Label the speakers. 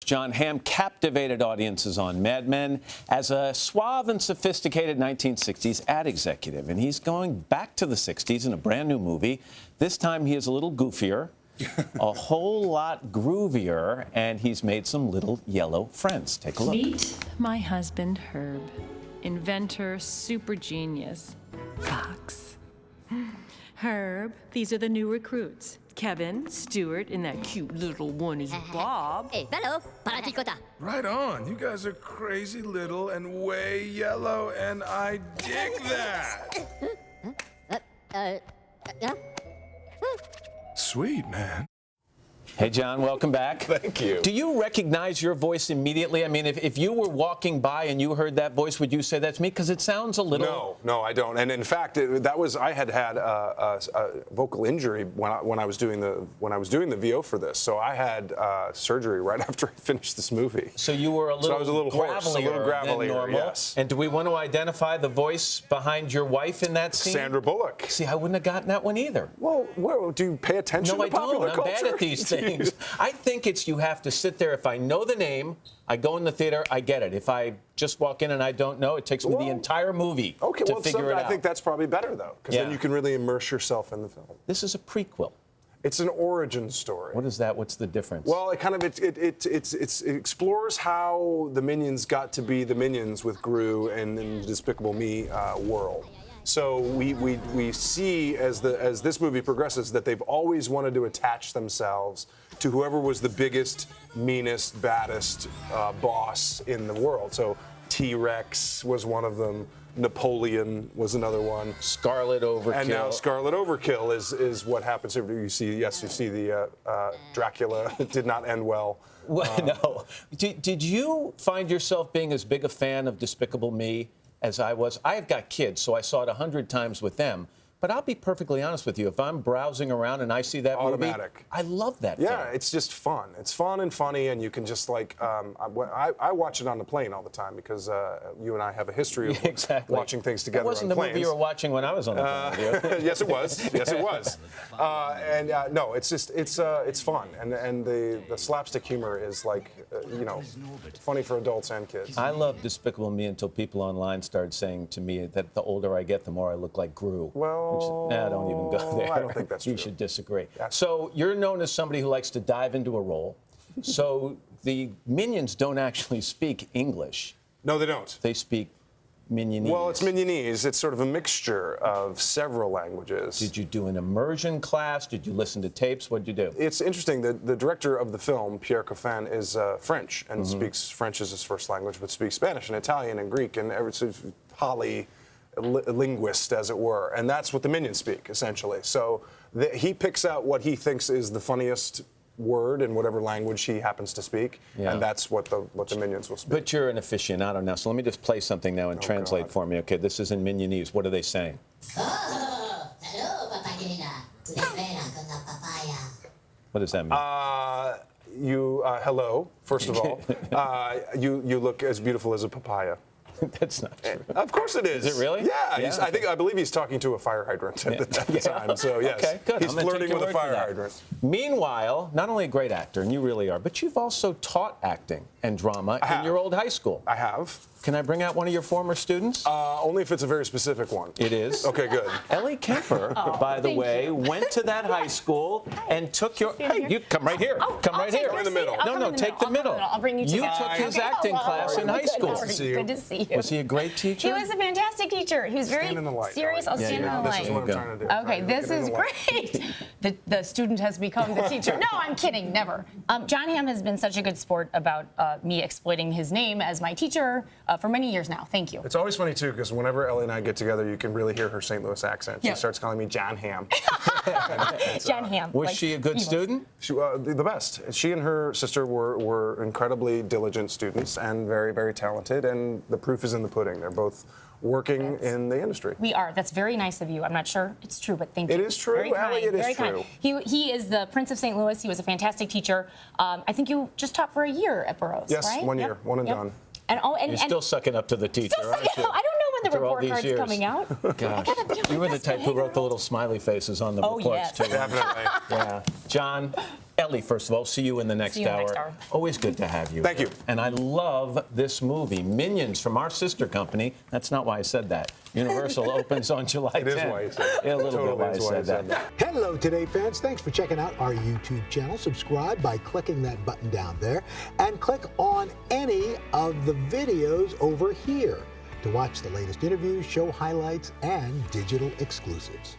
Speaker 1: Jon Hamm captivated audiences on Mad Men as a suave and sophisticated 1960s ad executive. And he's going back to the 60s in a brand new movie. This time he is a little goofier, a whole lot groovier, and he's made some little yellow friends. Take a look.
Speaker 2: Meet my husband, Herb. Inventor, super genius, Fox. Herb, these are the new recruits. Kevin, Stuart, and that cute little one is Bob.
Speaker 3: Hey, hello, paratikota.
Speaker 4: Right on. You guys are crazy little and way yellow, and I dig that. Sweet, man.
Speaker 1: Hey, John, welcome back.
Speaker 4: Thank you.
Speaker 1: Do you recognize your voice immediately? I mean, if you were walking by and you heard that voice, would you say that's me? Because it sounds a little...
Speaker 4: No, I don't. And in fact, I had a vocal injury when I was doing the VO for this. So I had surgery right after I finished this movie.
Speaker 1: So you were a little,
Speaker 4: I was a little hoarse, a little gravelier,
Speaker 1: than normal.
Speaker 4: Yes.
Speaker 1: And do we want to identify the voice behind your wife in that scene?
Speaker 4: Sandra Bullock.
Speaker 1: See, I wouldn't have gotten that one either.
Speaker 4: Well, do you pay attention to popular culture?
Speaker 1: I'm bad at these things. I think it's you have to sit there. If I know the name, I go in the theater, I get it. If I just walk in and I don't know, it takes me the entire movie to figure it out.
Speaker 4: I think that's probably better, though, because then you can really immerse yourself in the film.
Speaker 1: This is a prequel.
Speaker 4: It's an origin story.
Speaker 1: What is that? What's the difference?
Speaker 4: Well, it explores how the Minions got to be the Minions with Gru and in the Despicable Me world. So we see as this movie progresses that they've always wanted to attach themselves to whoever was the biggest, meanest, baddest boss in the world. So T-Rex was one of them. Napoleon was another one.
Speaker 1: Scarlet Overkill.
Speaker 4: And now Scarlet Overkill is what happens. You see the Dracula. It did not end well.
Speaker 1: Well, no. Did you find yourself being as big a fan of Despicable Me as I was? I've got kids, so I saw it 100 times with them. But I'll be perfectly honest with you. If I'm browsing around and I see that movie, I love that film.
Speaker 4: Yeah, it's just fun. It's fun and funny, and you can just like, I watch it on the plane all the time because you and I have a history of watching things together on planes.
Speaker 1: It wasn't the movie you were watching when I was on the plane with you.
Speaker 4: Yes, it was. Yes, it was. No, it's just, it's fun. And the slapstick humor is like, funny for adults and kids.
Speaker 1: I love Despicable Me until people online started saying to me that the older I get, the more I look like Gru.
Speaker 4: Well,
Speaker 1: don't even go there.
Speaker 4: I don't think that's true.
Speaker 1: You should disagree. So you're known as somebody who likes to dive into a role. So the Minions don't actually speak English.
Speaker 4: No, they don't.
Speaker 1: They speak Minionese.
Speaker 4: Well, it's Minionese. It's sort of a mixture of several languages.
Speaker 1: Did you do an immersion class? Did you listen to tapes? What did you do?
Speaker 4: It's interesting. The director of the film, Pierre Coffin, is French and speaks French as his first language, but speaks Spanish and Italian and Greek and every sort of linguist, as it were, and that's what the Minions speak, essentially. So he picks out what he thinks is the funniest word in whatever language he happens to speak, and that's what the Minions will speak.
Speaker 1: But you're an aficionado now, so let me just play something now and translate for me. Okay, this is in Minionese. What are they saying?
Speaker 3: Oh, hello, Papagina.
Speaker 1: What does that mean?
Speaker 4: Hello, first of all. You look as beautiful as a papaya.
Speaker 1: That's not true.
Speaker 4: Of course it is.
Speaker 1: Is it really?
Speaker 4: Yeah. I believe he's talking to a fire hydrant at the time. So yes,
Speaker 1: okay, good.
Speaker 4: He's flirting with a fire hydrant.
Speaker 1: Meanwhile, not only a great actor, and you really are, but you've also taught acting and drama in your old high school.
Speaker 4: I have.
Speaker 1: Can I bring out one of your former students?
Speaker 4: Only if it's a very specific one.
Speaker 1: It is.
Speaker 4: Okay, good.
Speaker 1: Ellie Kemper, by the way, went to that high school and took your... Hey, you come right here. Come right here.
Speaker 4: Come in the middle.
Speaker 1: No, take the middle.
Speaker 5: I'll bring you to
Speaker 1: You took his acting class in high school.
Speaker 5: Good to see you.
Speaker 1: Was he a great teacher?
Speaker 5: He was a fantastic teacher. He was very
Speaker 4: Stand in the light,
Speaker 5: serious. I'll stand in the light.
Speaker 4: This is what I'm trying to do.
Speaker 5: Okay, this is great. The student has become the teacher. No, I'm kidding. Never. Jon Hamm has been such a good sport about me exploiting his name as my teacher for many years now. Thank you.
Speaker 4: It's always funny, too, because whenever Ellie and I get together, you can really hear her St. Louis accent. She starts calling me Jon Hamm.
Speaker 5: Jon Hamm.
Speaker 1: Was she a good student?
Speaker 4: She, the best. She and her sister were incredibly diligent students and very, very talented, and the proof is in the pudding. They're both working in the industry.
Speaker 5: We are. That's very nice of you. I'm not sure it's true, but thank you.
Speaker 4: It is true.
Speaker 5: Very
Speaker 4: Ellie,
Speaker 5: kind.
Speaker 4: it is
Speaker 5: Very
Speaker 4: true.
Speaker 5: Kind. He is the Prince of St. Louis. He was a fantastic teacher. I think you just taught for a year at Burroughs,
Speaker 4: yes,
Speaker 5: right?
Speaker 4: 1 year. One and done.
Speaker 5: And
Speaker 1: You're still sucking up to the teacher, aren't you?
Speaker 5: I don't know when the
Speaker 1: After all
Speaker 5: report
Speaker 1: these
Speaker 5: card's
Speaker 1: years.
Speaker 5: coming out.
Speaker 1: Gosh. You were the type who wrote the little smiley faces on the reports,
Speaker 5: yes.
Speaker 1: too.
Speaker 4: Definitely.
Speaker 1: Yeah. John, Ellie, first of all, see you in the next
Speaker 5: See you in the
Speaker 1: hour.
Speaker 5: next hour.
Speaker 1: Always good to have you.
Speaker 4: Thank you.
Speaker 1: And I love this movie, Minions, from our sister company. That's not why I said that. Universal opens on July 10th.
Speaker 4: It is why you said that.
Speaker 1: Yeah, a little
Speaker 4: Totally
Speaker 1: bit why I
Speaker 4: is why you
Speaker 1: said
Speaker 4: said
Speaker 1: that.
Speaker 6: Hello, Today fans. Thanks for checking out our YouTube channel. Subscribe by clicking that button down there and click on any of the videos over here to watch the latest interviews, show highlights, and digital exclusives.